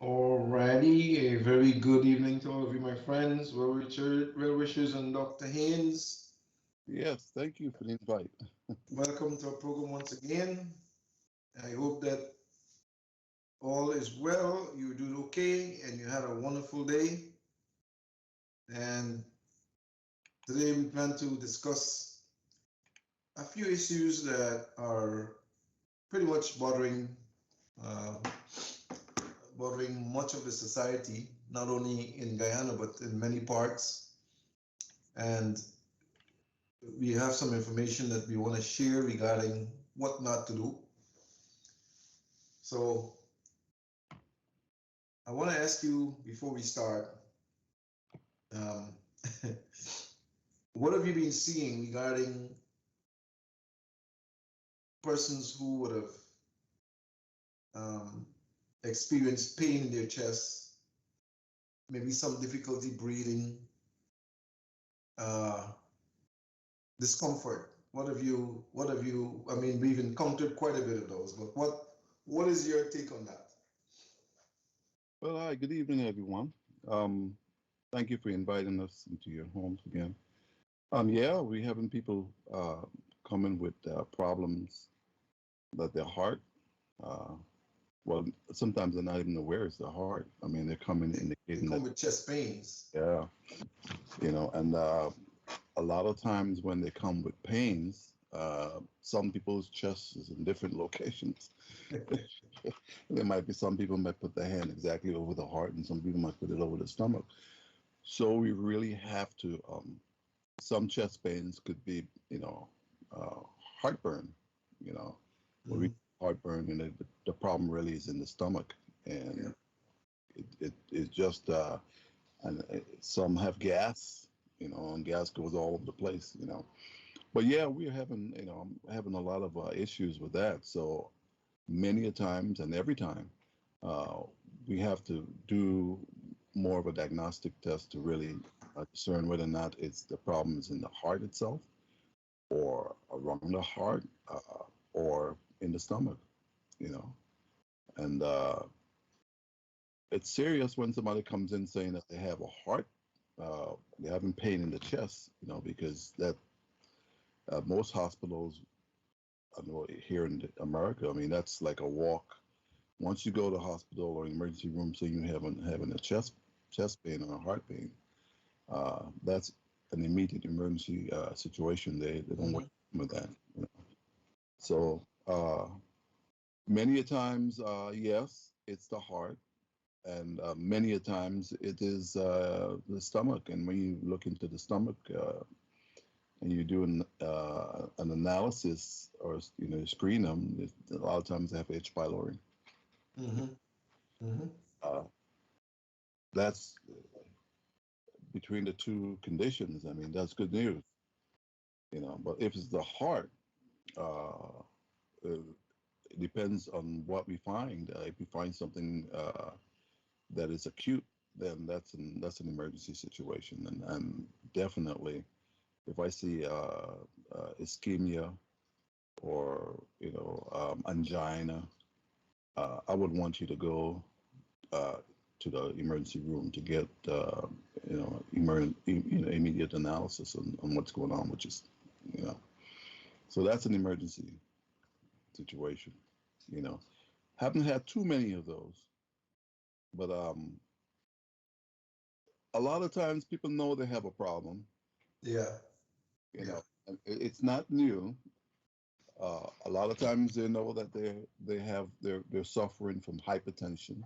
Alrighty, a very good evening to all of you, my friends. Well wishers, and Dr. Haynes. Yes, thank you for the invite. Welcome to our program once again. I hope that all is well, you did okay, and you had a wonderful day. And today we plan to discuss a few issues that are pretty much uh, bothering much of the society, not only in Guyana but in many parts. And we have some information that we want to share regarding what not to do. So I want to ask you before we start, um, what have you been seeing regarding persons who would have um, experienced pain in their chest, maybe some difficulty breathing, uh, discomfort? I mean, we've encountered quite a bit of those, but what is your take on that? Well, hi, good evening, everyone. Um, Thank you for inviting us into your homes again. Yeah, we're having people coming with problems that their heart, uh, well, sometimes they're not even aware it's their heart. I mean, they're coming They indicating come that, with chest pains. yeah, and a lot of times when they come with pains, some people's chest is in different locations. There might be some people might put their hand exactly over the heart, and some people might put it over the stomach. So we really have to. Some chest pains could be, uh, heartburn. You know, when we Mhm. heartburn, and the problem really is in the stomach, Yeah. and it is just. And some have gas. And gas goes all over the place. But yeah, we're having, having a lot of issues with that. So many a times and every time, uh, we have to do more of a diagnostic test to really discern whether or not it's the problem is in the heart itself or around the heart or in the stomach, you know. And it's serious when somebody comes in saying that they have a heart, they're having pain in the chest, because that most hospitals, I know here in America, I mean, that's like a walk. Once you go to hospital or emergency room saying you having a chest pain or a heart pain, that's an immediate emergency situation. They don't wait Hmm. with that. So many a times, yes, it's the heart, and many a times it is the stomach. And when you look into the stomach and you do an analysis or screen them, a lot of times they have H. pylori. Hmm. Hmm. Uh, that's between the two conditions. I mean, that's good news. But if it's the heart, uh, it depends on what we find. If we find something that is acute, then that's an emergency situation. And definitely, if I see ischemia or angina, I would want you to go uh, to the emergency room to get immediate analysis on what's going on, which is you know so that's an emergency situation. You know, haven't had too many of those, but a lot of times people know they have a problem. Yeah. Yeah. And it's not new. A lot of times they know that they're suffering from hypertension,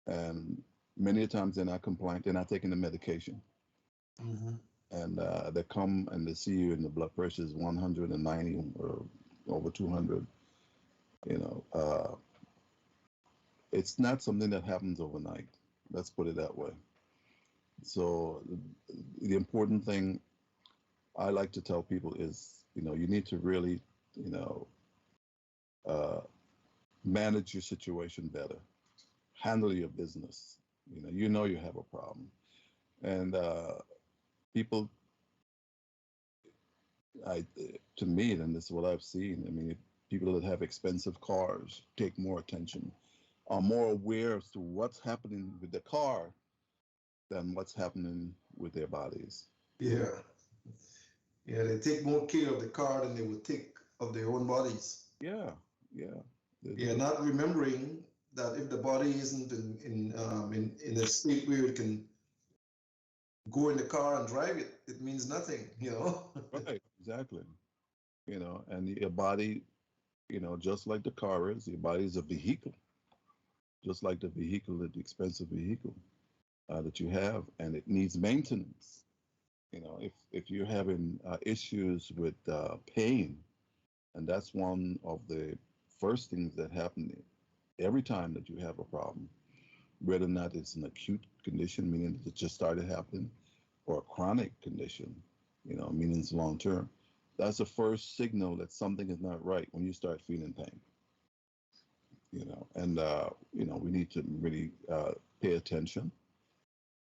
and many times they're not compliant. They're not taking the medication, Hmm. and they come and they see you, and the blood pressure is 190 or over 200. You know, it's not something that happens overnight. Let's put it that way. So the important thing I like to tell people is, you need to really, you know, uh, manage your situation better, handle your business. You know you have a problem, and people, to me, and this is what I've seen. I mean, people that have expensive cars take more attention. are more aware as to what's happening with the car than what's happening with their bodies. Yeah. Yeah, they take more care of the car than they would take of their own bodies. Yeah, yeah. They Yeah, do. not remembering that if the body isn't in a state where it can go in the car and drive it, it means nothing, you know? Right, exactly. And your body, just like the car is, your body is a vehicle, just like the vehicle, the expensive vehicle that you have, and it needs maintenance. If you're having issues with pain, and that's one of the first things that happen every time that you have a problem, whether or not it's an acute condition, meaning that it just started happening, or a chronic condition, meaning it's long term. That's the first signal that something is not right when you start feeling pain. And we need to really pay attention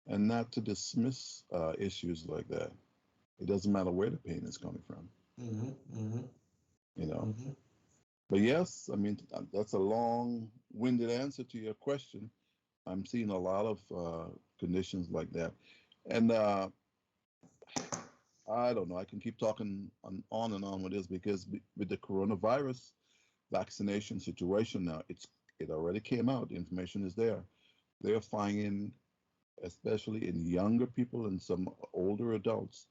and not to dismiss issues like that. It doesn't matter where the pain is coming from, Mm-hmm, mm-hmm, you know. mm-hmm. But yes, I mean, that's a long-winded answer to your question. I'm seeing a lot of conditions like that. And I don't know, I can keep talking on and on with this because with the coronavirus vaccination situation now, it already came out. The information is there. They're finding, especially in younger people and some older adults,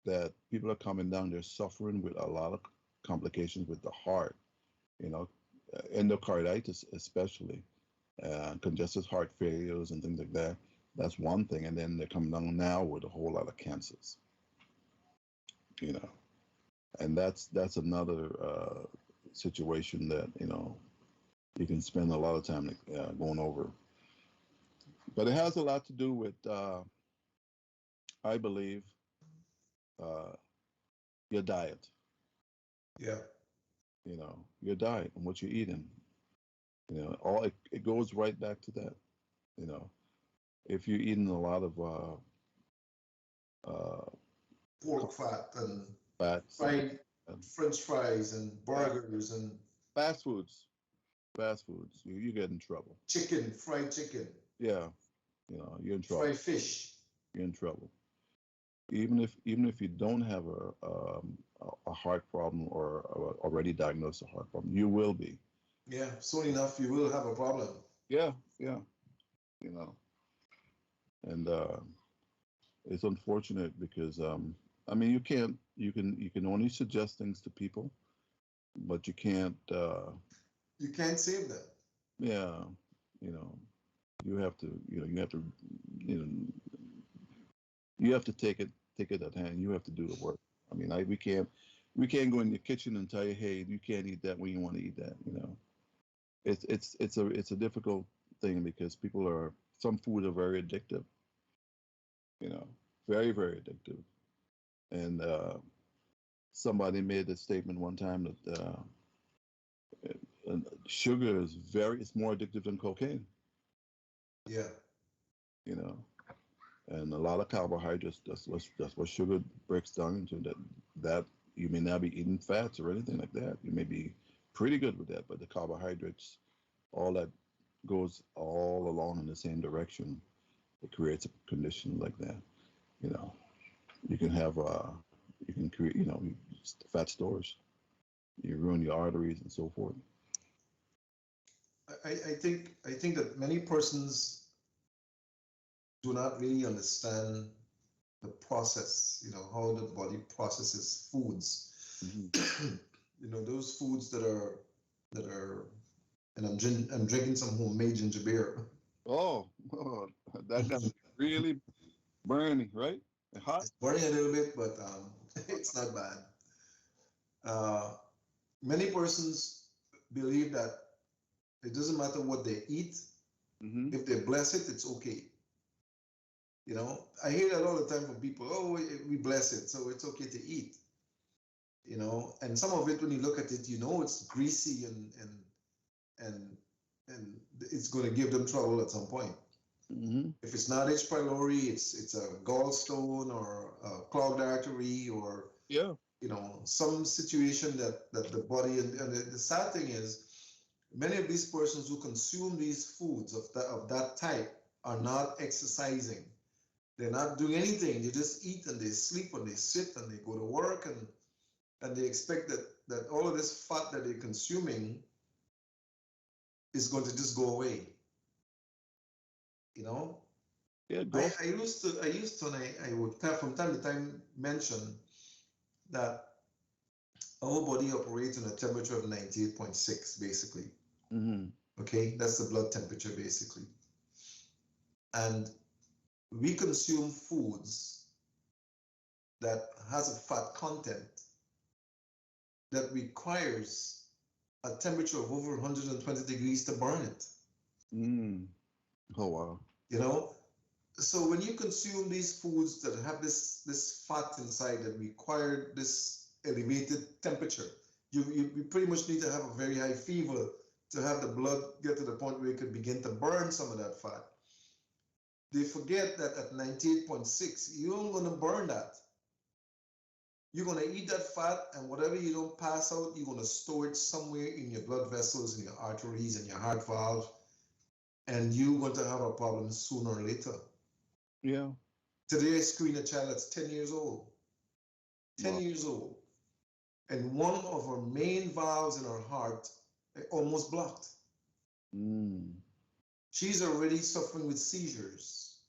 that people are coming down. They're suffering with a lot of complications with the heart, endocarditis especially, congestive heart failures and things like that. That's one thing. And then they're coming down now with a whole lot of cancers, you know, and that's another situation that you can spend a lot of time going over. But it has a lot to do with, I believe, uh, your diet. Yeah, Your diet and what you're eating. All it goes right back to that. You know, if you're eating a lot of uh, pork fat and fats fried and French fries and yeah, burgers and fast foods, you get in trouble. chicken, fried chicken, Yeah, you're in trouble. fried fish. You're in trouble. Even if you don't have a heart problem or already diagnosed a heart problem, you will be. Yeah, soon enough you will have a problem. Yeah, yeah, you know, and it's unfortunate because I mean you can only suggest things to people, but you can't. You can't save them. Yeah, you know, you have to. You know, you have to take it at hand. You have to do the work. I mean, we can't go in the kitchen and tell you, hey, you can't eat that when you want to eat that. It's a difficult thing because some foods are very addictive. You know, very very addictive. And somebody made a statement one time that sugar it's more addictive than cocaine. Yeah, You know, and a lot of carbohydrates. That's what sugar breaks down into. That you may not be eating fats or anything like that. You may be pretty good with that, but the carbohydrates, all that goes all along in the same direction. It creates a condition like that. You know, you can have you can create fat stores. You ruin your arteries and so forth. I think that many persons do not really understand the process, how the body processes foods. Hmm. Those foods that are, and I'm drinking some homemade ginger beer. Oh, that got really burning, right? And hot. It's burning a little bit, but it's not bad. Uh, Many persons believe that it doesn't matter what they eat. Hmm. If they bless it, it's okay. I hear that all the time from people. Oh, we bless it, so it's okay to eat. And some of it, when you look at it, it's greasy and and it's going to give them trouble at some point. Hmm. If it's not H. pylori, it's a gallstone or a clogged artery or Yeah. some situation that the body, and the sad thing is many of these persons who consume these foods of that type are not exercising. They're not doing anything. They just eat and they sleep and they sit and they go to work, and they expect that all of this fat that they're consuming is going to just go away. You know, Yeah, I used to, and I would from time to time mention that our body operates in a temperature of 98.6, basically. Mm-hmm. Okay, that's the blood temperature, basically. And we consume foods that has a fat content that requires a temperature of over 120 degrees to burn it. Mm. Oh wow. You know, so when you consume these foods that have this fat inside that require this elevated temperature, you pretty much need to have a very high fever to have the blood get to the point where it could begin to burn some of that fat. They forget that at 98.6, you aren't going to burn that. You're going to eat that fat, and whatever you don't pass out, you're going to store it somewhere in your blood vessels, in your arteries, and your heart valve, and you're going to have a problem sooner or later. Yeah. Today, I screened a child that's 10 years old. 10 Wow. years old. And one of her main valves in her heart almost blocked. Mm. She's already suffering with seizures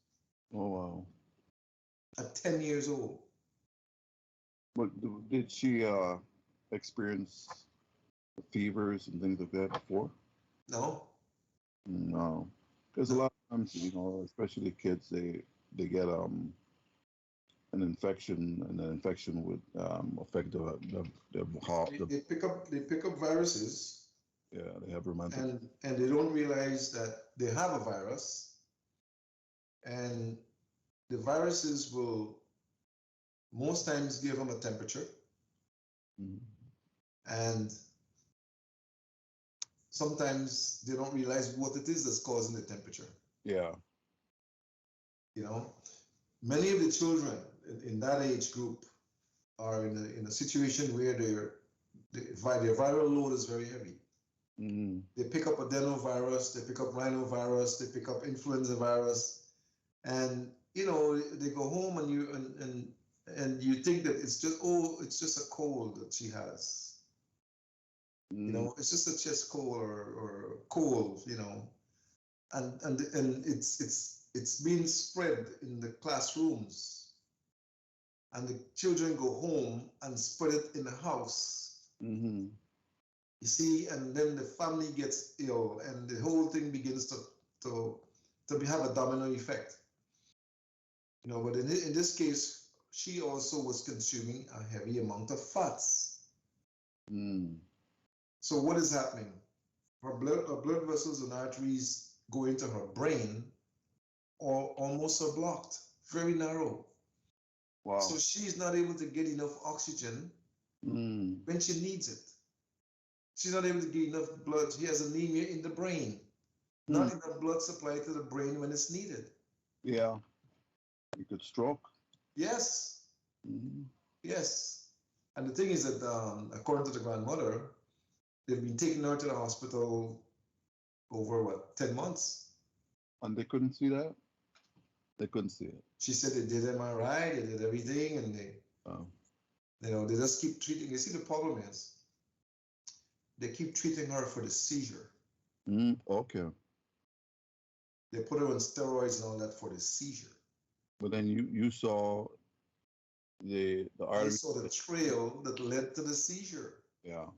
Oh wow. at 10 years old. But did she experience fevers and things like that before? No? No, because a No. lot of times, especially kids, they get an infection, and the infection would affect the heart. They pick up viruses, Yeah, they have romantic. and they don't realize that they have a virus, and the viruses will most times give them a temperature, Mm. and sometimes they don't realize what it is that's causing the temperature. Yeah. You know, many of the children in that age group are in a situation where their viral load is very heavy. Mm. They pick up adenovirus, they pick up rhinovirus, they pick up influenza virus, and they go home and you think that it's just a cold that she has. Mm. It's just a chest cold or cold, and it's being spread in the classrooms, and the children go home and spread it in the house. Mm-hmm. You see, and then the family gets ill, and the whole thing begins to have a domino effect. But in this case, she also was consuming a heavy amount of fats. Mm. So what is happening? Her blood vessels and arteries go into her brain, or almost are blocked, very narrow. Wow. So she's not able to get enough oxygen when she needs it. She's not able to get enough blood. She has anemia in the brain, not enough blood supply to the brain when it's needed. Yeah. You could stroke. Yes. Mm-hmm. Yes. And the thing is that, according to the grandmother, they've been taking her to the hospital over 10 months. And they couldn't see that? They couldn't see it. She said they did MRI, they did everything, and they just keep treating. You see, the problem is they keep treating her for the seizure. Okay. They put her on steroids and all that for the seizure. But then you saw the artery. I saw the trail that led to the seizure. Yeah.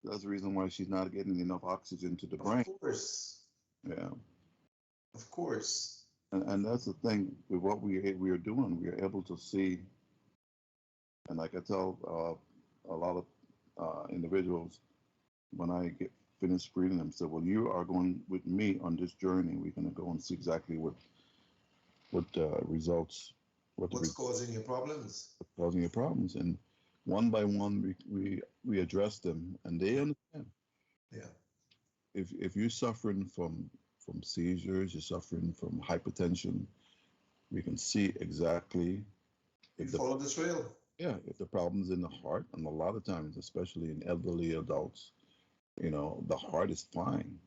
That's the reason why she's not getting enough oxygen to the brain. Of course. Yeah. Of course. And that's the thing with what we are doing. We are able to see, and like I tell a lot of individuals, when I get finished screening them, say, well, you are going with me on this journey. We're going to go and see exactly what results, what's causing your problems. Causing your problems, and one by one we address them, and they understand. Yeah. If you're suffering from seizures, you're suffering from hypertension, we can see exactly. You follow the trail. Yeah, if the problem's in the heart, and a lot of times, especially in elderly adults, The heart is fine.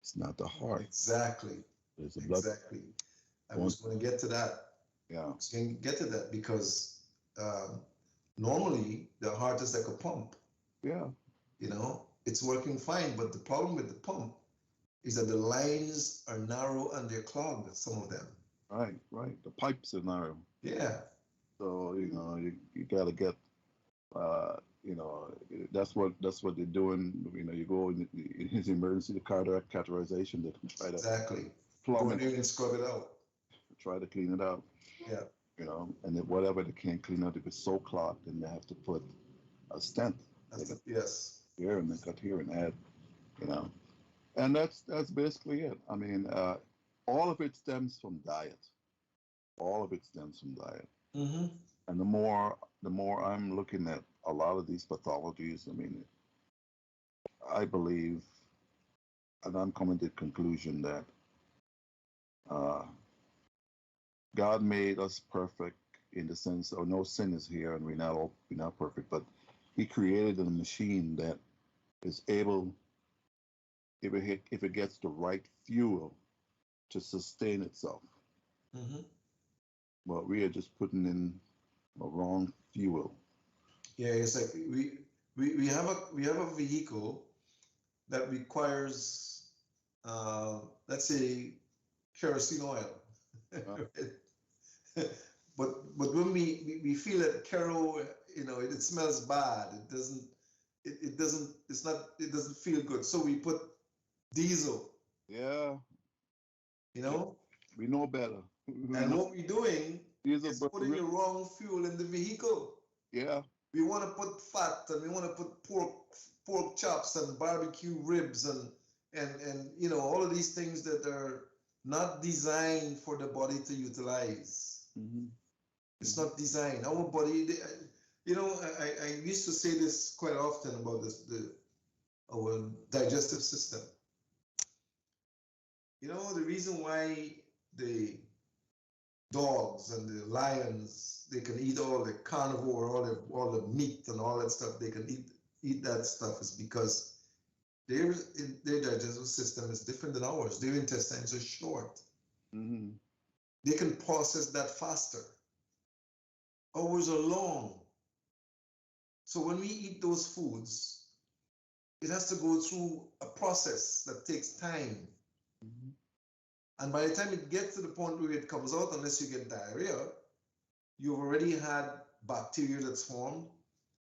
It's not the heart. Exactly. There's a blood Exactly. I going. was going to get to that. Yeah. I was going to get to that because normally the heart is like a pump. Yeah. It's working fine, but the problem with the pump is that the lines are narrow and they're clogged, some of them. Right. Right. The pipes are narrow. Yeah, So you got to get uh, you know that's what they're doing. You go in his emergency, the cardiac catheterization. They can try to exactly. Go plumb in it, there and scrub it out. try to clean it out. Yeah, And then whatever they can't clean out, if it's so clogged, then they have to put a stent. They can yes. here and then cut here and add, you know, and that's basically it. I mean, all of it stems from diet. All of it stems from diet. Mm-hmm. And the more I'm looking at a lot of these pathologies, I mean, I believe, and I'm coming to the conclusion that uh, God made us perfect in the sense of no sin is here, and we're not perfect, but He created a machine that is able, if it gets the right fuel, to sustain itself. Mm-hmm. But we are just putting in a wrong fuel. Yeah, it's like we have a vehicle that requires let's say kerosene oil. Uh, But when we feel that kero, it smells bad. It doesn't feel good. So we put diesel, yeah, you yeah, know. we know better. We And know what we're doing these are is putting the wrong fuel in the vehicle. yeah, We want to put fat and we want to put pork chops and barbecue ribs and all of these things that are not designed for the body to utilize. mm-hmm. It's not designed. Our body, I used to say this quite often about our digestive system. The reason why the dogs and the lions, they can eat all the carnivore, all the meat and all that stuff. They can eat that stuff is because their digestive system is different than ours. Their intestines are short. Mm-hmm. They can process that faster. Ours are long. So when we eat those foods, it has to go through a process that takes time. Mm-hmm. And by the time it gets to the point where it comes out, unless you get diarrhea, you've already had bacteria that's formed.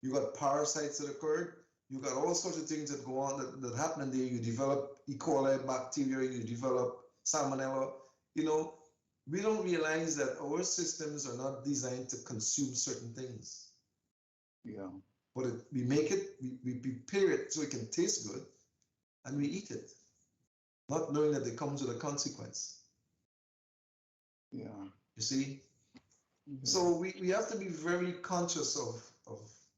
You got parasites that occurred. You got all sorts of things that go on that happen in there. You develop E. coli bacteria. You develop salmonella. We don't realize that our systems are not designed to consume certain things. Yeah. But we make it, we prepare it so it can taste good, and we eat it, not knowing that it comes with a consequence. Yeah. You see? Mm-hmm. So we have to be very conscious of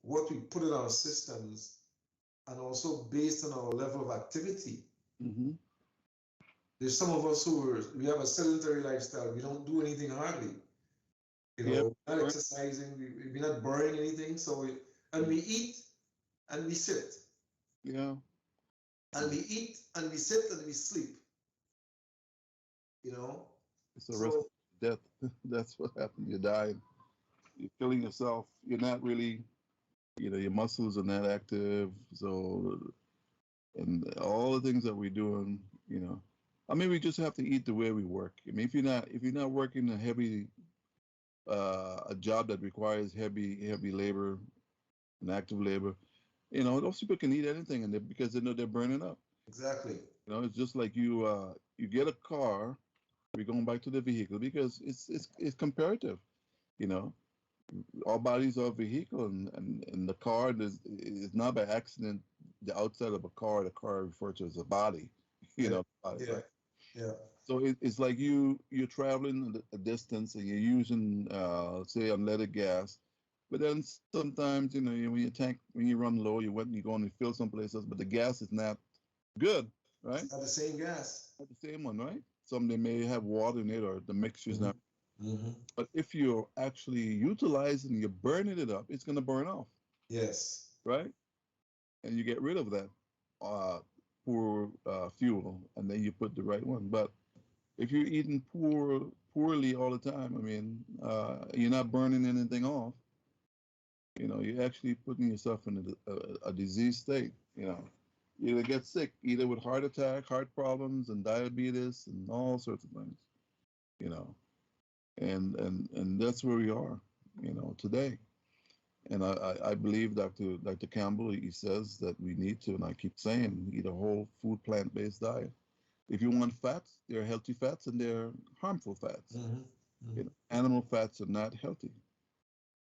what we put in our systems and also based on our level of activity. Mm-hmm. There's some of us we have a sedentary lifestyle. We don't do anything hardly. Yep. Not exercising, we're not burning anything. And we eat and we sit. Yeah. And we eat and we sit and we sleep. It's a risk of death. That's what happened. You die. You're killing yourself. You're not really, your muscles are not active. So, and all the things that we're doing, I mean, we just have to eat the way we work. I mean, if you're not working a job that requires heavy labor and active labor, those people can eat anything, and because they know they're burning up. Exactly. It's just like you get a car. We're going back to the vehicle because it's comparative. You know, our bodies are a vehicle, and the car is not by accident the outside of a car. The car referred to as a body. Yeah. Body, Yeah. right? Yeah. So it's like you're traveling a distance and you're using say unleaded gas, but then sometimes when you run low, you go and you fill some places, but the gas is not good, right? It's not the same gas. Not the same one, right? Some they may have water in it or the mixture's not. Mm-hmm. But if you're actually utilizing, you're burning it up, it's gonna burn off, Yes. right? And you get rid of that poor fuel, and then you put the right one. But if you're eating poorly all the time, I mean, you're not burning anything off. You know, you're actually putting yourself in a disease state. You know, you either get sick either with heart attack, heart problems, and diabetes, and all sorts of things. You know, and that's where we are. You know, today. And I believe Dr. Campbell, he says that we need to, and I keep saying, eat a whole food plant-based diet. If you want fats, there are healthy fats and there are harmful fats. Mm-hmm. You Mm-hmm. know, animal fats are not healthy.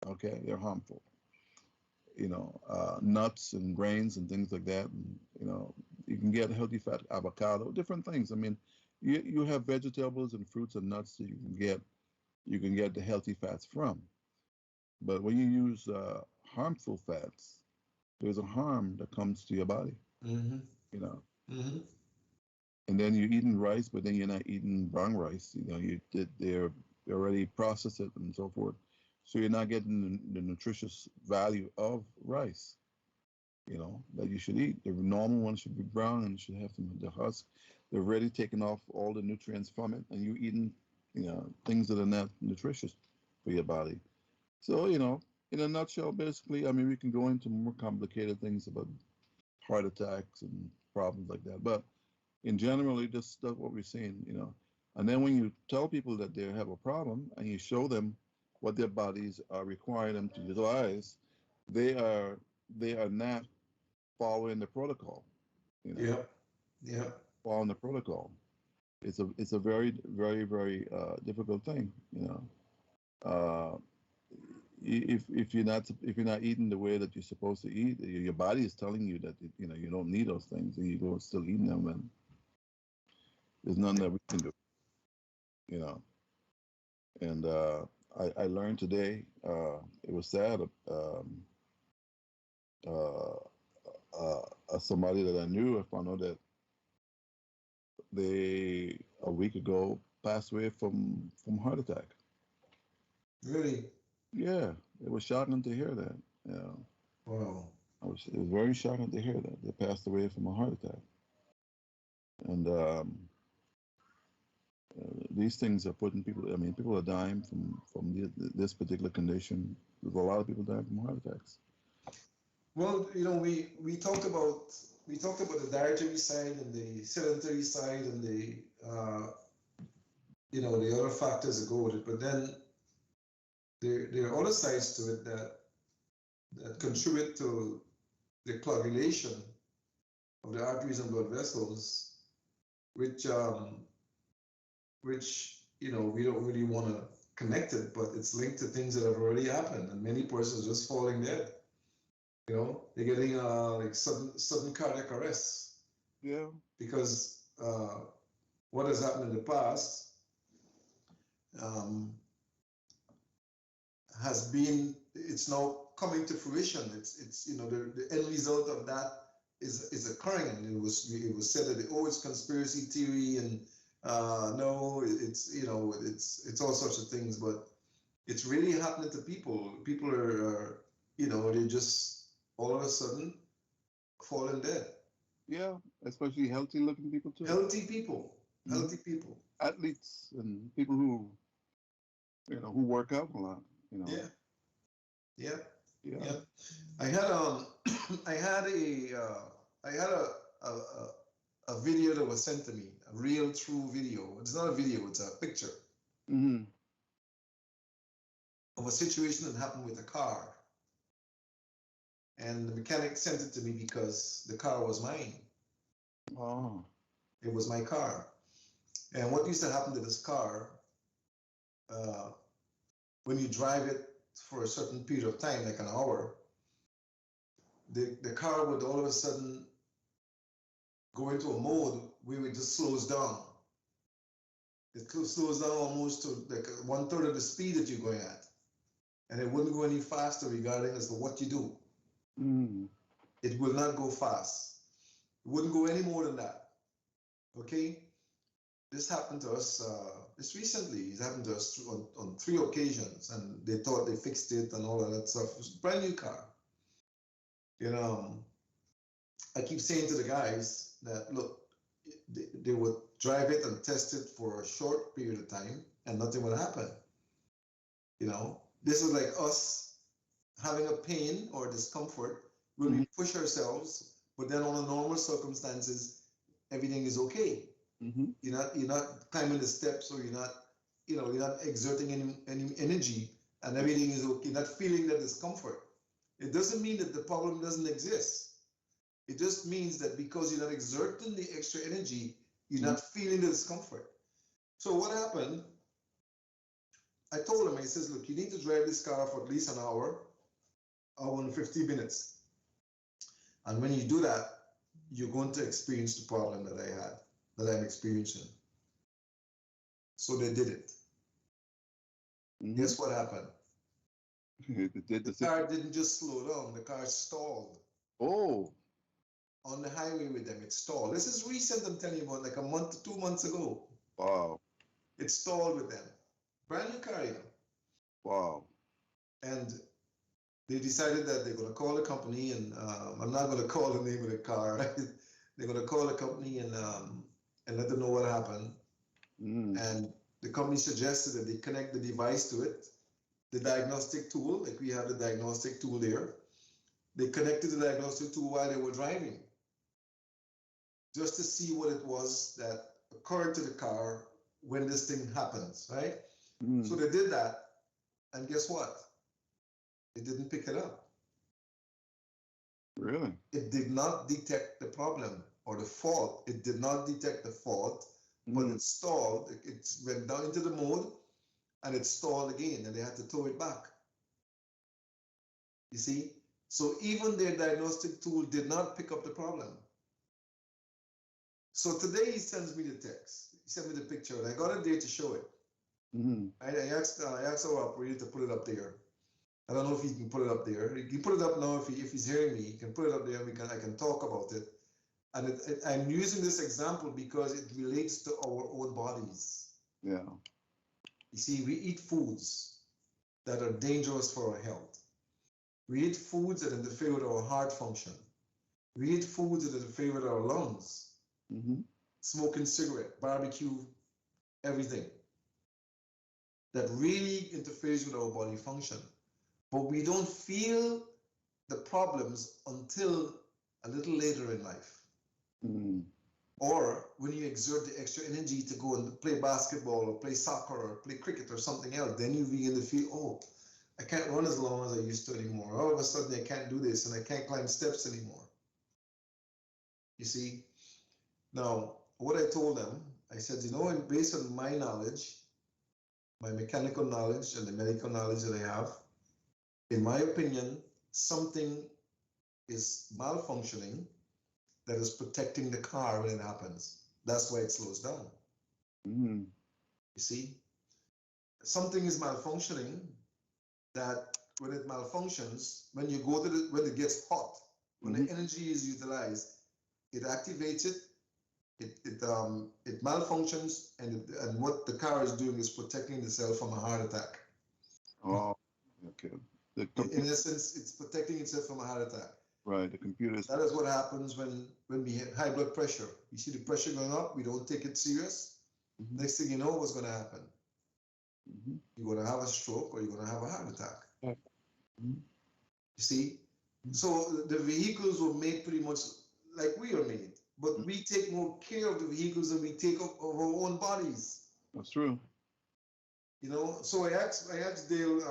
Okay, they're harmful. You know, nuts and grains and things like that. And, you know, you can get healthy fat, avocado, different things. I mean, you have vegetables and fruits and nuts that you can get the healthy fats from. But when you use harmful fats, there's a harm that comes to your body. Mm-hmm. You know, Mm-hmm. and then you're eating rice, but then you're not eating brown rice. You know, they're already processed it and so forth, so you're not getting the nutritious value of rice. You know that you should eat. The normal one should be brown and should have the husk. They're already taking off all the nutrients from it, and you're eating, you know, things that are not nutritious for your body. So, you know, in a nutshell, basically, I mean, we can go into more complicated things about heart attacks and problems like that. But in generally, that's what we're seeing, you know. And then when you tell people that they have a problem and you show them what their bodies are requiring them to utilize, they are they are not following the protocol, you know, Yep. Yep. following the protocol. It's a very, very, very difficult thing, you know. Uh, if you're not eating the way that you're supposed to eat, your body is telling you that you know you don't need those things, and you go still eating them, and there's nothing that we can do, you know. And I learned today. It was sad. Uh, Somebody that I knew, I found out that they a week ago passed away from heart attack. Really. Yeah, it was shocking to hear that. Yeah, Wow. it was very shocking to hear that they passed away from a heart attack. And these things are putting people. I mean, people are dying this particular condition. There's a lot of people dying from heart attacks. Well, you know, we talked about the dietary side and the sedentary side and the you know, the other factors that go with it, but then there are other sides to it that contribute to the coagulation of the arteries and blood vessels, which which you know we don't really want to connect it, but it's linked to things that have already happened, and many persons just falling dead. You know, they're getting like sudden cardiac arrest Yeah. because what has happened in the past um, has been, it's now coming to fruition. It's you know the end result of that is occurring, and it was said that oh, it's conspiracy theory, and no, it's you know it's all sorts of things, but it's really happening to people. People are you know, they just all of a sudden falling dead. Yeah, especially healthy looking people too. Healthy people, healthy people. Athletes and people who who work out a lot. You know. Yeah, yeah, Yeah. yeah. I had I had a video that was sent to me, a real true video. It's not a video, it's a picture Mm-hmm. of a situation that happened with a car. And the mechanic sent it to me because the car was mine. Oh. It was my car. And what used to happen to this car, when you drive it for a certain period of time, like an hour, the car would all of a sudden go into a mode where it just slows down. It slows down almost to like 1/3 of the speed that you're going at. And it wouldn't go any faster regarding as to what you do. Mm. It will not go fast. It wouldn't go any more than that. Okay? This happened to us this recently. It happened to us on 3 occasions, and they thought they fixed it and all of that stuff. It was a brand new car. You know, I keep saying to the guys that, look, they would drive it and test it for a short period of time and nothing would happen. You know, this is like us having a pain or discomfort when we push ourselves, but then on the normal circumstances, everything is okay. Mm-hmm. You're not climbing the steps, or you're not exerting any energy, and everything is okay. You're not feeling that discomfort. It doesn't mean that the problem doesn't exist. It just means that because you're not exerting the extra energy, you're not feeling the discomfort. So what happened? I told him, I says, look, you need to drive this car for at least an hour and 50 minutes. And when you do that, you're going to experience the problem that I had, that I'm experiencing. So they did it. Mm-hmm. Guess what happened? The car didn't just slow down, the car stalled. Oh. On the highway with them, it stalled. This is recent, I'm telling you about, like a month, 2 months ago. Wow. It stalled with them. Brand new car, Wow. And they decided that they're going to call the company, and I'm not going to call the name of the car. They're going to call the company and let them know what happened. And the company suggested that they connect the device to it, the diagnostic tool, like we have the diagnostic tool there. They connected the diagnostic tool while they were driving, just to see what it was that occurred to the car when this thing happens, right? So they did that, and guess what? It didn't pick it up. Really? It did not detect the problem or the fault. It did not detect the fault, but it stalled. It went down into the mode, and it stalled again, and they had to tow it back. You see? So even their diagnostic tool did not pick up the problem. So today he sends me the text. He sent me the picture, and I got it there to show it. I asked our operator to put it up there. I don't know if he can put it up there. He can put it up now if he's hearing me. He can put it up there, and I can talk about it. And I'm using this example because it relates to our own bodies. Yeah. You see, we eat foods that are dangerous for our health. We eat foods that interfere with our heart function. We eat foods that interfere with our lungs. Smoking cigarette, barbecue, everything that really interferes with our body function. But we don't feel the problems until a little later in life. Or when you exert the extra energy to go and play basketball or play soccer or play cricket or something else, then you begin to feel, oh, I can't run as long as I used to anymore. All of a sudden I can't do this, and I can't climb steps anymore. You see? Now, what I told them, I said, based on my knowledge, my mechanical knowledge and the medical knowledge that I have, in my opinion, something is malfunctioning that is protecting the car when it happens. That's why it slows down. You see? Something is malfunctioning that when it malfunctions, when you go to when it gets hot, when the energy is utilized, it activates it, it malfunctions, and what the car is doing is protecting itself from a heart attack. Oh, okay. In essence, it's protecting itself from a heart attack. Right, the computer. That is what happens when we have high blood pressure. You see the pressure going up, we don't take it serious. Next thing you know, what's going to happen? You're going to have a stroke, or you're going to have a heart attack. You see? So the vehicles were made pretty much like we are made, but we take more care of the vehicles than we take of our own bodies. That's true. So I asked Dale,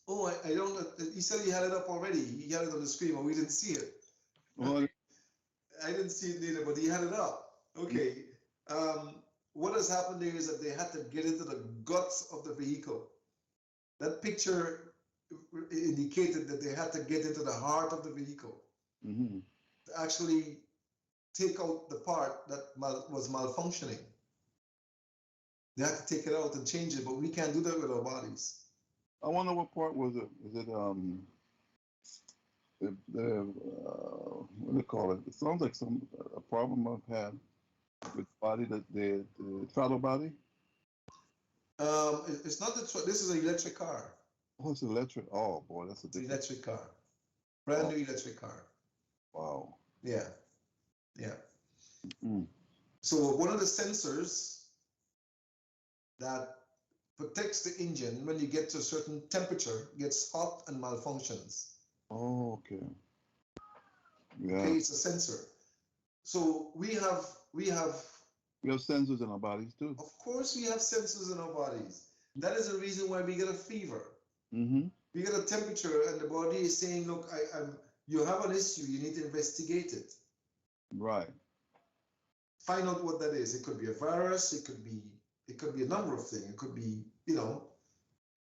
I don't, he said he had it up already. He had it on the screen, but we didn't see it. Well, I didn't see it neither, but he had it up. Okay. What has happened there is that they had to get into the guts of the vehicle. That picture indicated that they had to get into the heart of the vehicle to actually take out the part that was malfunctioning. They had to take it out and change it, but we can't do that with our bodies. I wonder what part was it? Was it what do you call it? It sounds like a problem I've had with body, the throttle body. It's not this is an electric car. Oh, it's electric. Oh boy, that's a different. Electric car, brand new electric car. Wow. Yeah, yeah. Mm. So one of the sensors that protects the engine when you get to a certain temperature gets hot and malfunctions. Oh, okay. Okay, Yeah. it's a sensor. So we have We have sensors in our bodies too. of course we have sensors in our bodies. That is the reason why we get a fever. Mm-hmm. We get a temperature and the body is saying, look, you have an issue, you need to investigate it. Right. Find out what that is. It could be a virus, it could be a number of things. It could be,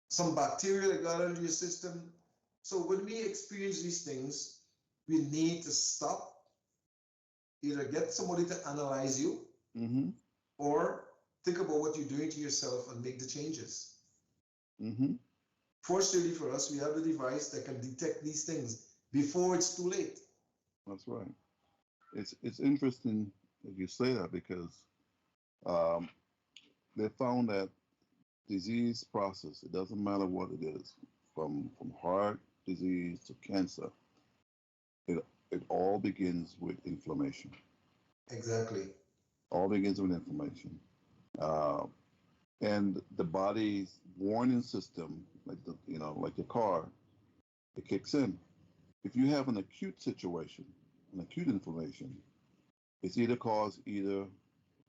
some bacteria that got into your system. So when we experience these things, we need to stop, either get somebody to analyze you Mm-hmm. or think about what you're doing to yourself and make the changes. Mm-hmm. Fortunately for us, we have the device that can detect these things before it's too late. That's right. It's interesting that you say that because um, they found that disease process, it doesn't matter what it is, from heart disease to cancer, it all begins with inflammation. Exactly. All begins with inflammation. Uh, and the body's warning system, like your car, it kicks in. If you have an acute situation, an acute inflammation, it's either caused either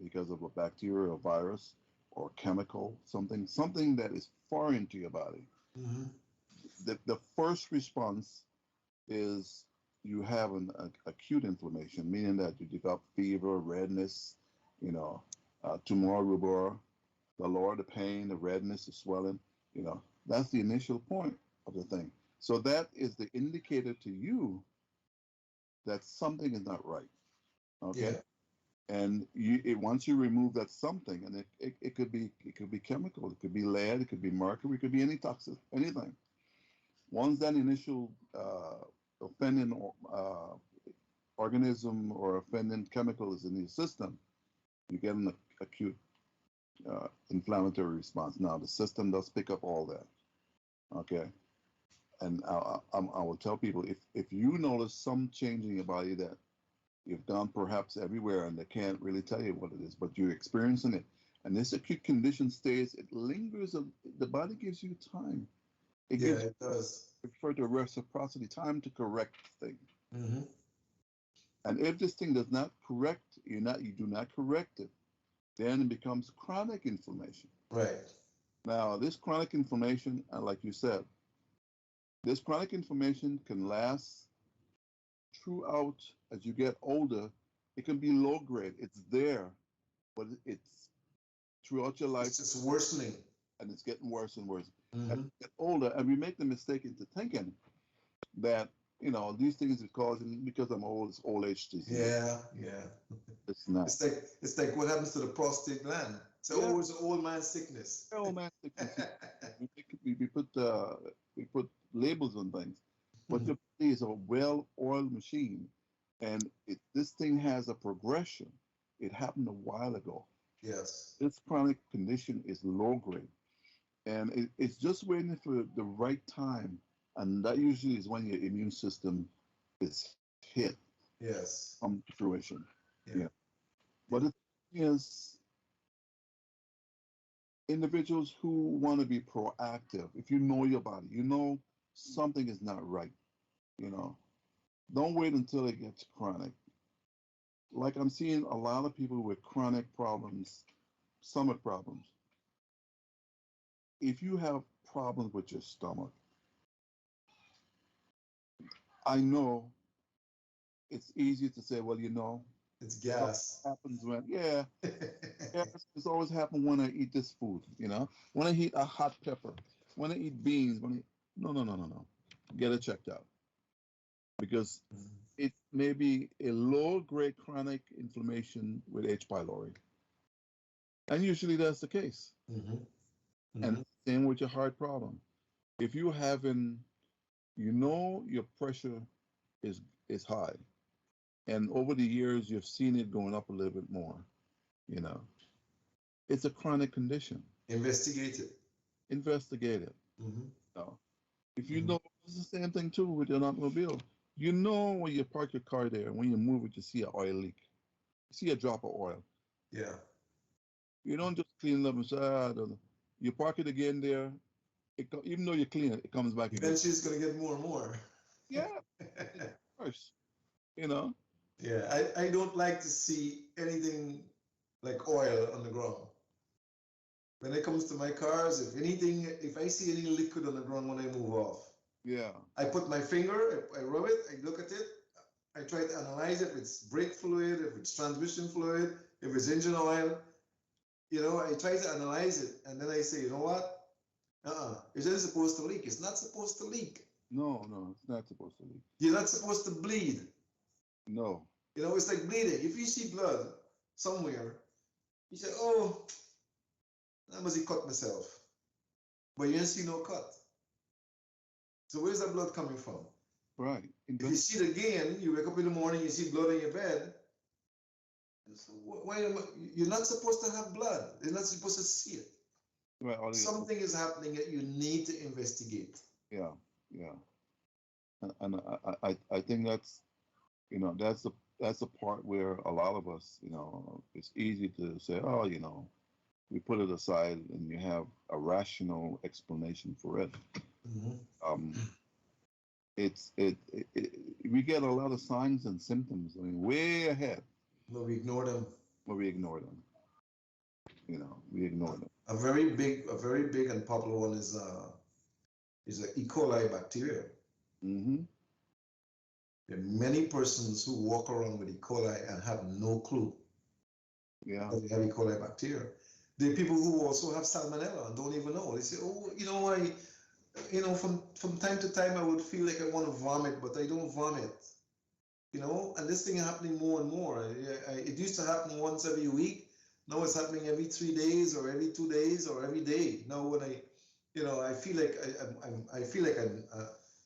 because of a bacteria or virus or chemical, something that is foreign to your body. Mm-hmm. The first response is you have an acute inflammation, meaning that you develop fever, redness, you know, tumor, rubor, the lower the pain, the redness, the swelling, that's the initial point of the thing. So that is the indicator to you that something is not right. Okay. Yeah. And once you remove that something, and it could be chemical, it could be lead, it could be mercury, it could be any toxic, anything. Once that initial offending organism or offending chemical is in your system, you get an acute inflammatory response. Now the system does pick up all that. Okay, and I will tell people if you notice some change in your body that you've gone perhaps everywhere and they can't really tell you what it is, but you're experiencing it, and this acute condition stays, it lingers. The body gives you time. It Yeah, gives it does. refer to reciprocity, time to correct things. Mm-hmm. And if this thing does not correct, you do not correct it, then it becomes chronic inflammation. Right. Now, this chronic inflammation, like you said, this chronic inflammation can last throughout as you get older. It can be low grade. It's there, but it's throughout your life, It's just worsening. and it's getting worse and worse. As Mm-hmm. you get older, and we make the mistake into thinking that these things are causing because I'm old. It's old age disease. Yeah, yeah. It's not. It's like what happens to the prostate gland. It's Yeah, always an old man sickness. old man sickness. We put labels on things, but your body is a well-oiled machine, and this thing has a progression. It happened a while ago. Yes. This chronic condition is low grade, and it's just waiting for the right time, and that usually is when your immune system is hit Yes. come to fruition. Yeah. Yeah, but the thing is, individuals who want to be proactive, if you know your body, you know something is not right, you know, don't wait until it gets chronic. Like I'm seeing a lot of people with chronic problems, stomach problems. If you have problems with your stomach, I know it's easy to say, well, It's that gas. happens yeah, it's always happened when I eat this food, when I eat a hot pepper, when I eat beans, no, no, no, no, no. Get it checked out because it may be a low grade chronic inflammation with H. pylori. And usually that's the case. Mm-hmm. And Mm-hmm. same with your heart problem. If you're having, your pressure is is high, and over the years you've seen it going up a little bit more, you know, it's a chronic condition. Investigate it. Investigate it. Mm-hmm. If you Mm-hmm. know it's the same thing too with your automobile, You know when you park your car there, when you move it, you see an oil leak. You see a drop of oil. Yeah. You don't just clean it up and say, I don't know. You park it again there. Even though you clean it, it comes back again. Eventually, it's gonna get more and more. Yeah, it's worse. You know. Yeah, I don't like to see anything like oil on the ground. When it comes to my cars, if I see any liquid on the ground when I move off, Yeah. I put my finger, I rub it, I look at it, I try to analyze it, if it's brake fluid, if it's transmission fluid, if it's engine oil, I try to analyze it, and then I say, you know what? It isn't supposed to leak. It's not supposed to leak. No, no, it's not supposed to leak. You're not supposed to bleed. No. It's like bleeding. If you see blood somewhere, you say, oh, I must have cut myself. But you didn't see no cut. So where's that blood coming from? Right. If you see it again, you wake up in the morning, you see blood in your bed. So you're not supposed to have blood. You're not supposed to see it. Right. Something is happening that you need to investigate. Yeah, yeah. And I think that's that's the part where a lot of us, it's easy to say, oh, we put it aside and you have a rational explanation for it. Mm-hmm. We get a lot of signs and symptoms. I mean, way ahead. But we ignore them. But we ignore them. We ignore them. A very big and popular one is an E. coli bacteria. Mm-hmm. There are many persons who walk around with E. coli and have no clue. Yeah. That they have E. coli bacteria. There are people who also have salmonella and don't even know. They say, oh, from time to time I would feel like I want to vomit, but I don't vomit. And this thing is happening more and more. It used to happen once every week. Now it's happening every 3 days or every 2 days or every day. Now when I feel like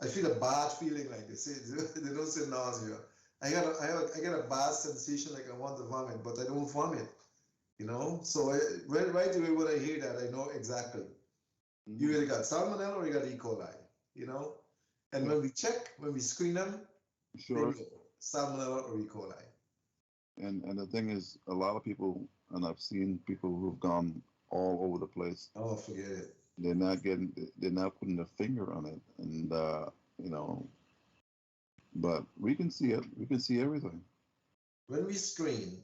I feel a bad feeling, like they say. They don't say nausea. I get a bad sensation, like I want to vomit, but I don't vomit. So right away when I hear that, I know exactly. Mm-hmm. You either got salmonella or you got E. coli. And when we screen them, sure, salmonella or E. coli. And the thing is, a lot of people, and I've seen people who've gone all over the place. Oh, forget it. They're not putting their finger on it, and but we can see it. We can see everything. When we screen,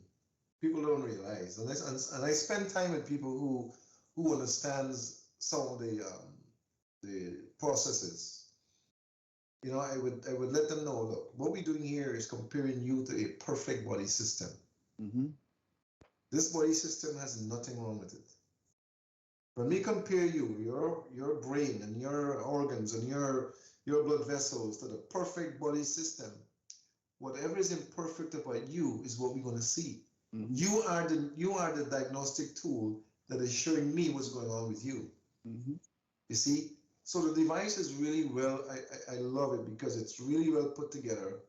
people don't realize, and I spend time with people who understands some of the processes. I would let them know, look, what we're doing here is comparing you to a perfect body system. Mm-hmm. This body system has nothing wrong with it. When we compare your brain and your organs and your blood vessels to the perfect body system, whatever is imperfect about you is what we're going to see. Mm-hmm. You are the diagnostic tool that is showing me what's going on with you. Mm-hmm. You see? So the device is really I love it because it's really well put together.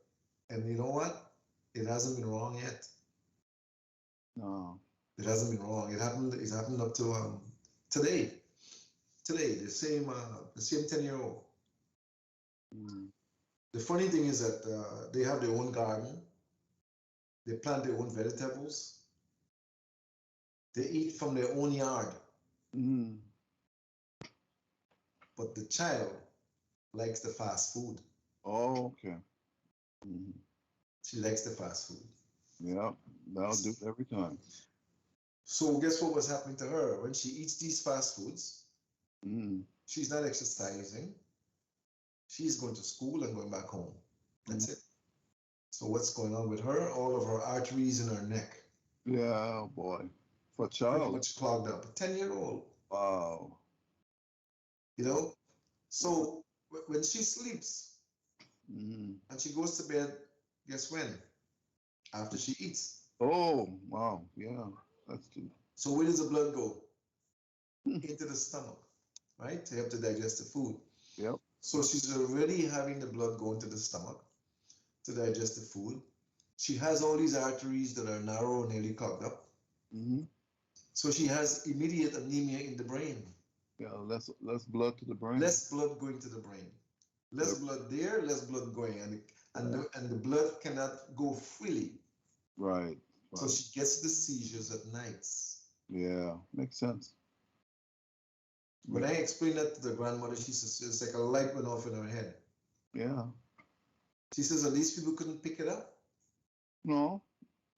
And you know what? It hasn't been wrong yet. No. It hasn't been wrong. It happened up to today, the same 10-year-old. Mm. The funny thing is that they have their own garden. They plant their own vegetables. They eat from their own yard. Mm. But the child likes the fast food. Oh, okay. Mm. She likes the fast food. Yeah, that'll do it every time. So guess what was happening to her? When she eats these fast foods, she's not exercising. She's going to school and going back home. That's it. So what's going on with her? All of her arteries in her neck. Yeah, oh boy. For a child. Pretty much clogged up. A 10-year-old. Wow. So when she sleeps and she goes to bed, guess when? After she eats. Oh, wow. Yeah. That's good. So where does the blood go? Into the stomach, right? To help to digest the food. Yep. So she's already having the blood go into the stomach to digest the food. She has all these arteries that are narrow and nearly clogged up. Mm-hmm. So she has immediate anemia in the brain. Yeah, less blood to the brain. Less blood going to the brain. Less blood there, less blood going. And and the blood cannot go freely. Right. So Right. she gets the seizures at nights. Yeah. Makes sense. When I Makes, explained that to the grandmother, she says it's like a light went off in her head. yeah. She says at least people couldn't pick it up. No,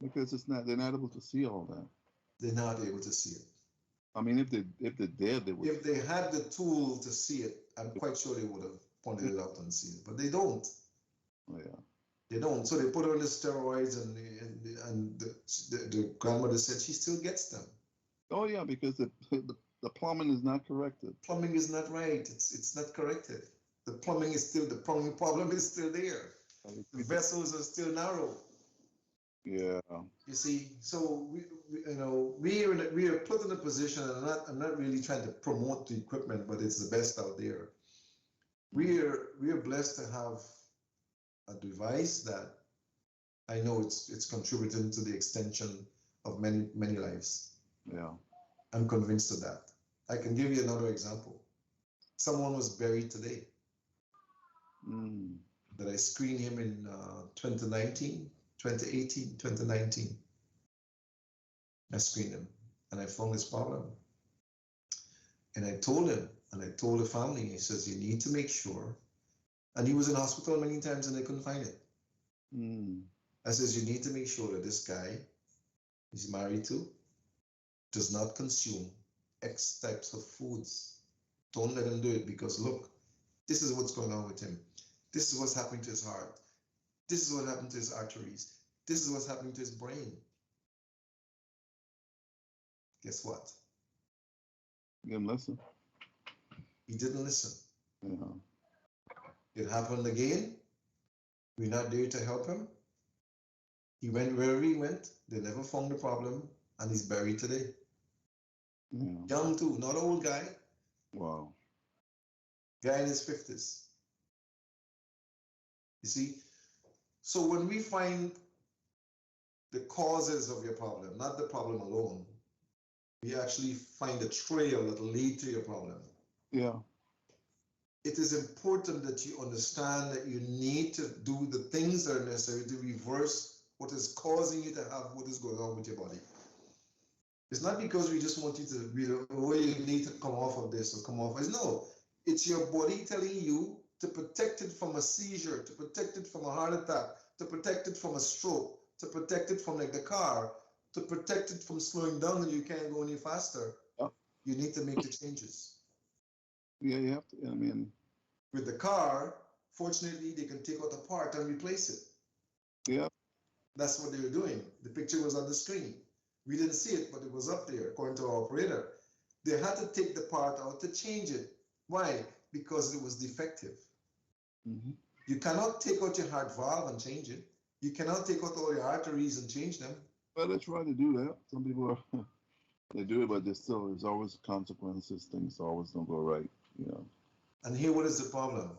because it's not. They're not able to see all that. They're not able to see it. I mean, if they did, they would. If they had the tool to see it, I'm quite sure they would have pointed it out and seen it. But they don't. Oh, yeah. They don't. So they put her on the steroids, and the grandmother said she still gets them. Oh yeah, because the plumbing is not corrected. Plumbing is not right. It's not corrected. The plumbing problem is still there. The vessels are still narrow. Yeah. You see, so we are put in a position, and I'm not really trying to promote the equipment, but it's the best out there. We are blessed to have a device that I know it's contributing to the extension of many lives. Yeah. I'm convinced of that. I can give you another example. Someone was buried today Mm. that I screened him in 2019, 2018, 2019. I screened him and I found this problem. And I told him, and I told the family, he says, you need to make sure. And he was in hospital many times and they couldn't find it. Mm. I says, you need to make sure that this guy he's married to does not consume X types of foods. Don't let him do it because look, this is what's going on with him. This is what's happening to his heart. This is what happened to his arteries. This is what's happening to his brain. Guess what? You didn't listen. He didn't listen. Yeah. It happened again. We're not there to help him. He went wherever he went. They never found the problem, and he's buried today. Yeah. Young too, not an old guy. Wow. Guy in his 50s. You see? So when we find the causes of your problem, not the problem alone, we actually find a trail that lead to your problem. Yeah. It is important that you understand that you need to do the things that are necessary to reverse what is causing you to have what is going on with your body. It's not because we just want you to, oh, you need to come off of this or come off. No, it's your body telling you to protect it from a seizure, to protect it from a heart attack, to protect it from a stroke, to protect it from like the car, to protect it from slowing down and you can't go any faster. Yep. You need to make the changes. Yeah, you have to. I mean, with the car, fortunately, they can take out a part and replace it. yeah. That's what they were doing. The picture was on the screen. We didn't see it, but it was up there, according to our operator. They had to take the part out to change it. Why? Because it was defective. Mm-hmm. You cannot take out your heart valve and change it. You cannot take out all your arteries and change them. Well, they try to do that. Some people are, they do it, but there's always consequences. Things always don't go right. You know. And here, what is the problem?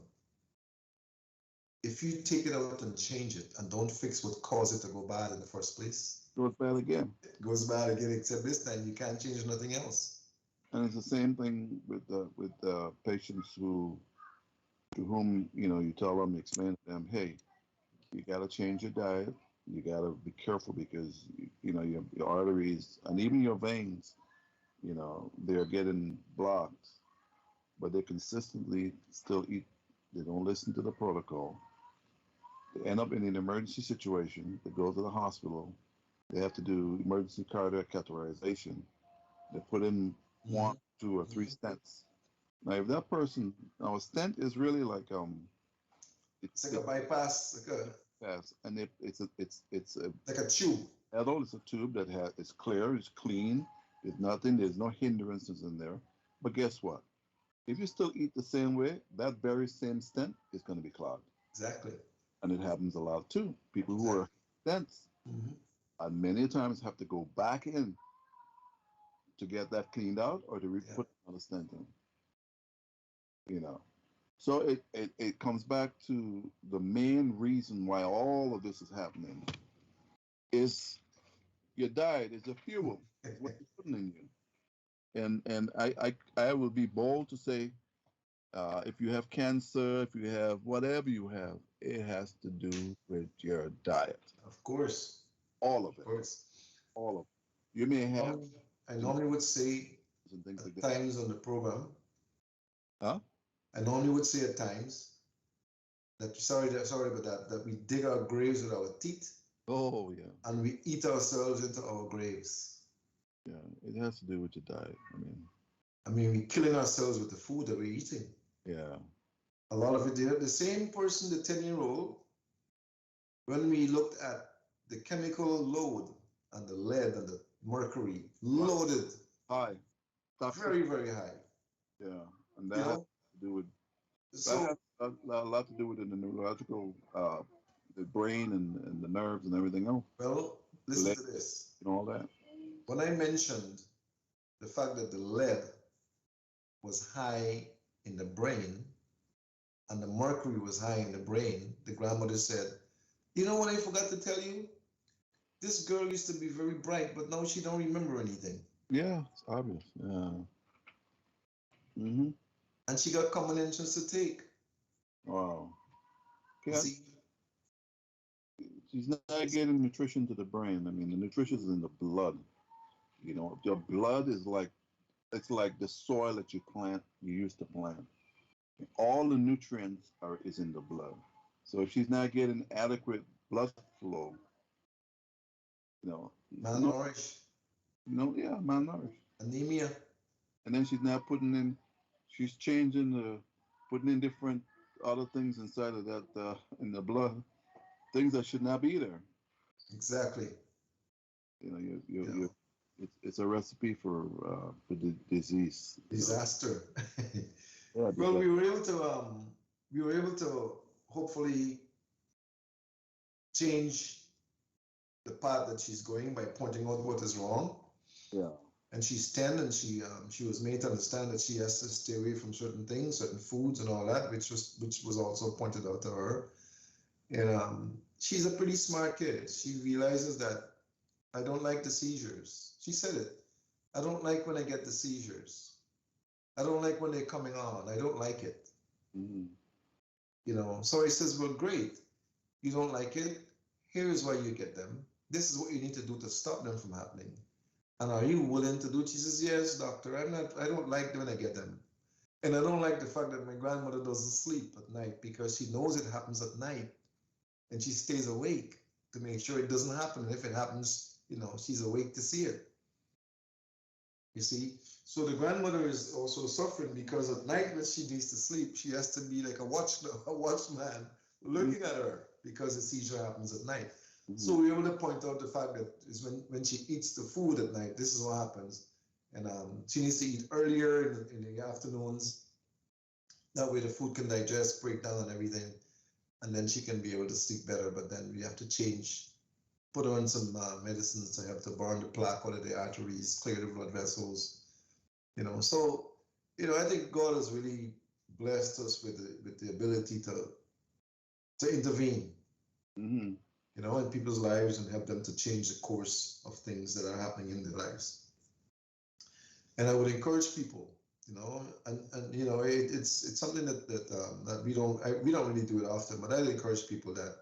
If you take it out and change it and don't fix what caused it to go bad in the first place, It goes bad again. it goes bad again, except this time you can't change nothing else. And it's the same thing with patients to whom you tell them, you explain to them, hey, you got to change your diet. You got to be careful because your arteries and even your veins, they're getting blocked, but they consistently still eat. They don't listen to the protocol. They end up in an emergency situation. They go to the hospital. They have to do emergency cardiac catheterization. They put in one, 2, or 3 stents. Now, if that person, now a stent is really like it's like a bypass, like a yes, and it's a like a tube. although it's a tube that it's clear, it's clean, there's nothing, there's no hindrances in there. But guess what? If you still eat the same way, that very same stent is going to be clogged. Exactly. And it happens a lot too. People who are stents, and many times have to go back in to get that cleaned out or to put another stent in. So it comes back to the main reason why all of this is happening is your diet is the fuel. It's what you're putting in you. And I will be bold to say If you have cancer, if you have whatever you have, it has to do with your diet. Of course, All of of it. course. All of it. You may have I normally would say and things like at that. times on the program, Huh? I normally would say at times that sorry about that, that we dig our graves with our teeth Oh yeah. and we eat ourselves into our graves. Yeah. It has to do with your diet. I mean, we're killing ourselves with the food that we're eating. Yeah. A lot of it, the same person, the 10-year-old, when we looked at the chemical load and the lead and the mercury loaded High. Toxic. very, very high, Yeah. And you that has know? to do with that So, has a lot to do with the neurological the brain and the nerves and everything else. well, listen Lead to this. and all that. When I mentioned the fact that the lead was high in the brain and the mercury was high in the brain, the grandmother said, you know what I forgot to tell you? This girl used to be very bright, but now she don't remember anything. Yeah, it's obvious. Yeah. Mm-hmm. And she got common entrance to take. Wow. You Okay. see, She's not getting nutrition to the brain. The nutrition is in the blood. Your blood is like it's like the soil that you used to plant. All the nutrients are is in the blood. So if she's not getting adequate blood flow, you know, no, malnourished, yeah, malnourished. anemia. And then she's not she's changing putting in different other things inside of that in the blood, things that should not be there. Exactly. You You know, it's a recipe for the disease. disaster. Yeah, Well, because we were able to hopefully change the path that she's going by pointing out what is wrong. yeah. And she's 10, and she was made to understand that she has to stay away from certain things, certain foods, and all that, which was also pointed out to her. And she's a pretty smart kid. She realizes that I don't like the seizures. She said it. I don't like when I get the seizures. I don't like when they're coming on. I don't like it. Mm-hmm. So he says, well, great. You don't like it. Here's why you get them. This is what you need to do to stop them from happening. And are you willing to do it? She says, yes, doctor. I don't like when I get them. And I don't like the fact that my grandmother doesn't sleep at night because she knows it happens at night and she stays awake to make sure it doesn't happen. And if it happens, she's awake to see it. You see? So the grandmother is also suffering because at night when she needs to sleep, she has to be like a watchman looking at her because the seizure happens at night. So we were able to point out the fact that is when she eats the food at night, this is what happens. And she needs to eat earlier in the afternoons. That way the food can digest, break down and everything. And then she can be able to sleep better. But then we have to put her on some medicines to help to burn the plaque out of the arteries, clear the blood vessels. So, I think God has really blessed us with the ability to intervene. Mm-hmm. In people's lives and help them to change the course of things that are happening in their lives. And I would encourage people, it's something that we don't really do it often, but I'd encourage people that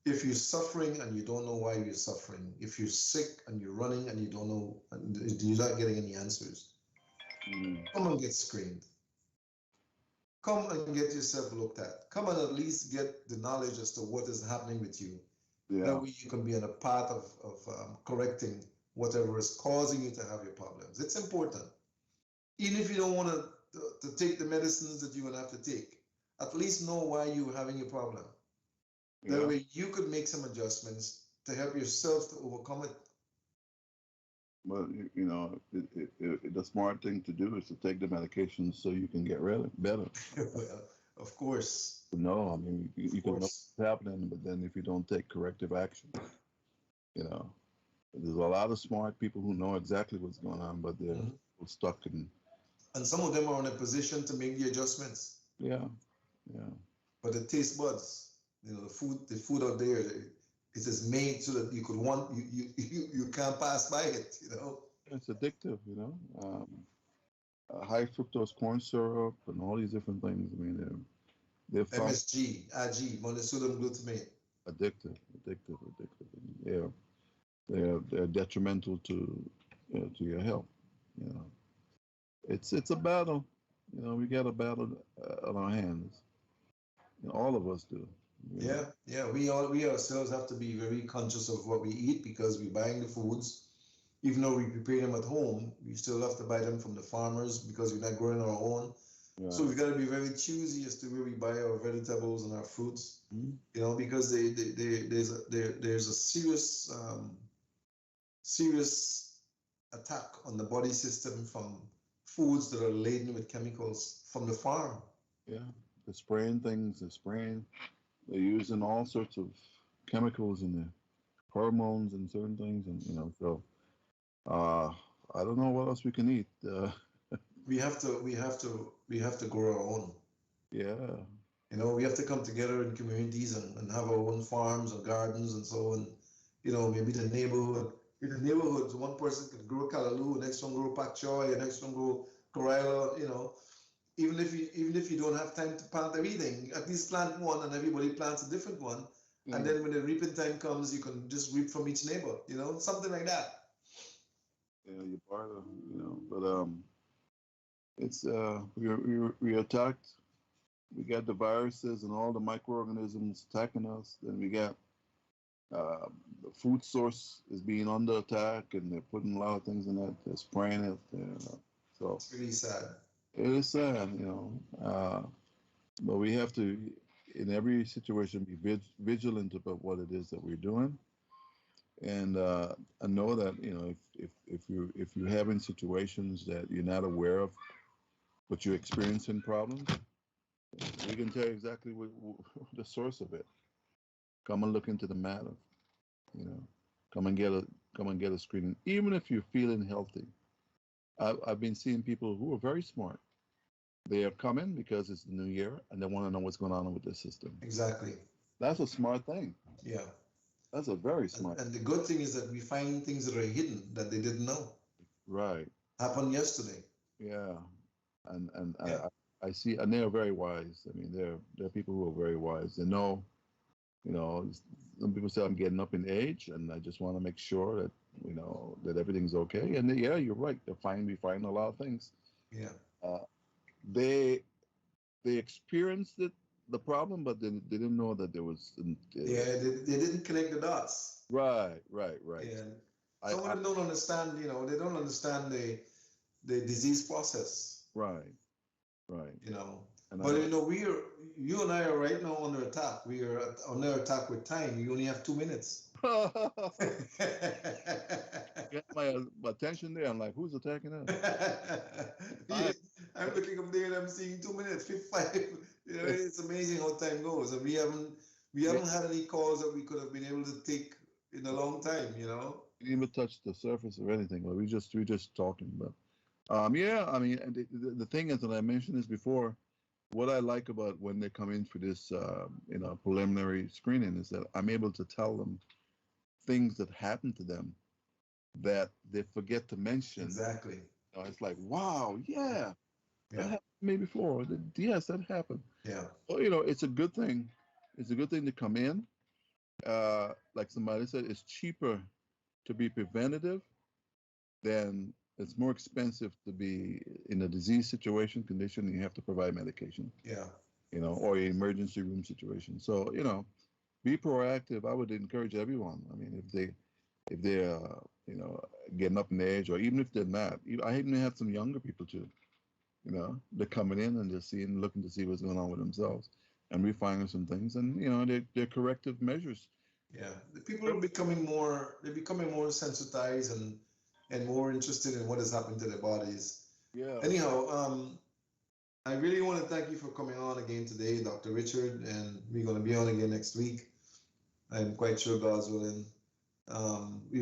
if you're suffering and you don't know why you're suffering, if you're sick and you're running and you don't know, and you're not getting any answers, come and get screened. Come and get yourself looked at. Come and at least get the knowledge as to what is happening with you. Yeah. That way you can be on a path of correcting whatever is causing you to have your problems. It's important. Even if you don't want to take the medicines that you're going to have to take, at least know why you're having a problem. That way you could make some adjustments to help yourself to overcome it. Well, the smart thing to do is to take the medication so you can get better. Well, of course. No, you can know what's happening, but then if you don't take corrective action, there's a lot of smart people who know exactly what's going on, but they're stuck in. And some of them are in a position to make the adjustments. Yeah. But the taste buds, the food out there, it is made so that you could you can't pass by it. It's addictive, high fructose corn syrup and all these different things. I mean, they're found MSG, IG, monosodium glutamate. addictive. They're detrimental to your health. You know, it's a battle. You know, we got a battle on our hands. You know, all of us do. You know. Yeah. We ourselves have to be very conscious of what we eat because we're buying the foods. Even though we prepare them at home, we still have to buy them from the farmers because we're not growing our own. So Right. we've got to be very choosy as to where we buy our vegetables and our fruits. Mhm. You know, because there's a serious attack on the body system from foods that are laden with chemicals from the farm. Yeah. They're spraying things. They're using all sorts of chemicals in there, hormones and certain things, and you know. So uh, I don't know what else we can eat. We have to grow our own. Yeah. You know, we have to come together in communities and have our own farms or gardens and so on. You know, maybe the neighborhood. In the neighborhoods, one person could grow callaloo, next one grow pak choy, and next one grow corella. You know, even if you don't have time to plant everything, at least plant one, and everybody plants a different one. And Mm. then when the reaping time comes, you can just reap from each neighbor. You know, something like that. Yeah, you're part of, you know, but it's we attacked. We got the viruses and all the microorganisms attacking us. Then we got the food source is being under attack, and they're putting a lot of things in that. They're spraying it. So It's really sad. it is sad, you know. But we have to, in every situation, be vigilant about what it is that we're doing, and know that you know if you're having situations that you're not aware of, but you're experiencing problems, we can tell you exactly the source of it. Come and look into the matter. You know, come and get a come and get a screening, even if you're feeling healthy. I've been seeing people who are very smart. They are coming because it's the new year and they want to know what's going on with their system. Exactly. That's a smart thing. Yeah. That's a very And, smart. and the good thing is that we find things that are hidden that they didn't know Right. happened yesterday. Yeah. And Yeah. I see, and they are very wise. I mean, they're people who are very wise. They know, you know, some people say I'm getting up in age, and I just want to make sure that you know that everything's okay. And yeah, you're right. We find a lot of things. Yeah. Uh, they they experienced it, the problem, but they didn't know that there was. Yeah. They didn't connect the dots. Right. Yeah. Some of I them don't understand, they don't understand the disease process, right, right. you know. And But you and I are right now under attack. We are under attack with time. You only have 2 minutes. I get my attention there. I'm like, who's attacking us? Yeah, I'm looking up there and I'm seeing 2 minutes, 55. It's amazing how time goes. And we Yeah, haven't had any calls that we could have been able to take in a long time, you know? we didn't even touch the surface or anything. But we just talking. But yeah. I mean, and the thing is, and I mentioned this before. What I like about when they come in for this, preliminary screening is that I'm able to tell them things that happen to them that they forget to mention. Exactly. It's like, wow, yeah, that Yeah. happened to me before. Yes, that happened. Yeah. Well, it's a good thing. It's a good thing to come in. Like somebody said, it's cheaper to be preventative than it's more expensive to be in a disease situation condition. And you have to provide medication, Yeah. or an emergency room situation. So, be proactive. I would encourage everyone. I mean, if they're getting up in age, or even if they're not, I even have some younger people too. They're coming in and just looking to see what's going on with themselves, and we're finding some things, and they're corrective measures. Yeah. The people are becoming more sensitized and more interested in what is happening to their bodies. Yeah. Anyhow, I really want to thank you for coming on again today, Dr. Richard, and we're going to be on again next week. I'm quite sure God's willing. We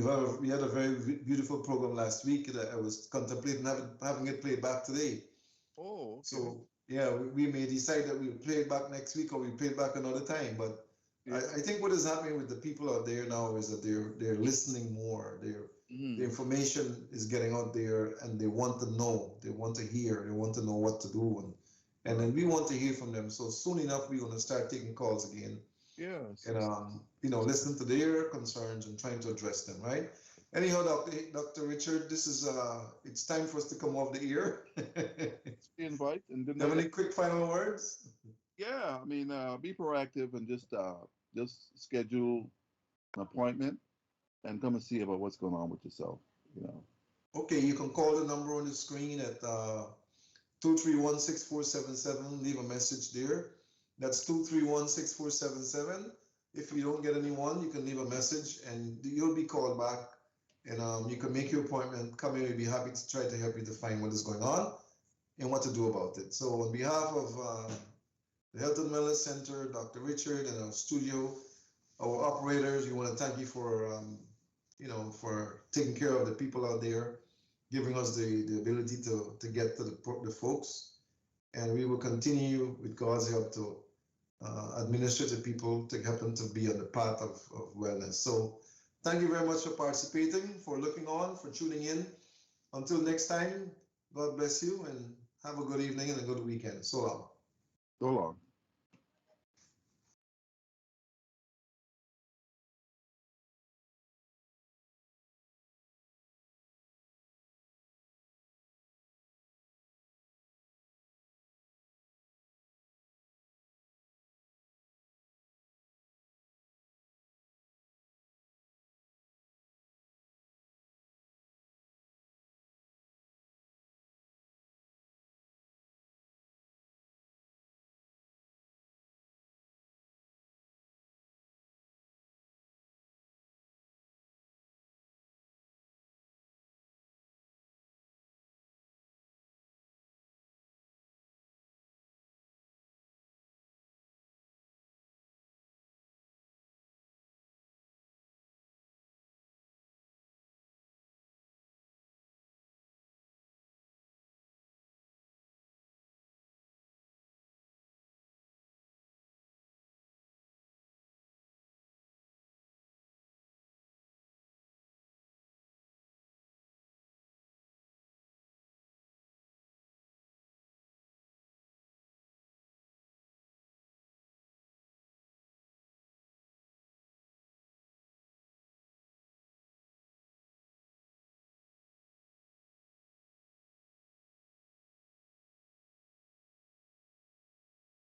had a very beautiful program last week that I was contemplating having it played back today. Oh, okay. So yeah, we may decide that we'll play it back next week or we'll play it back another time. But Yeah. I think what is happening with the people out there now is that they're listening more. the information is getting out there, and they want to know, they want to hear, they want to know what to do, and then we want to hear from them. So soon enough, we're going to start taking calls again, Yes. and listening to their concerns and trying to address them. Right. Anyhow, Dr. Richard, this is it's time for us to come off the air. Invite and good Have night. any quick final words? Yeah, I mean, be proactive and just schedule an appointment and come and see about what's going on with yourself. You know. Okay, you can call the number on the screen at 231-6477. Leave a message there. That's 231-6477. If you don't get anyone, you can leave a message and you'll be called back. And you can make your appointment. Come in, we'll be happy to try to help you to find what is going on and what to do about it. So on behalf of the Health and Wellness Center, Dr. Richard, and our studio, our operators, we want to thank you for for taking care of the people out there, giving us the ability to get to the folks. And we will continue with God's help to administer to people to help them to be on the path of wellness. So thank you very much for participating, for looking on, for tuning in. Until next time, God bless you and have a good evening and a good weekend. So long. So long.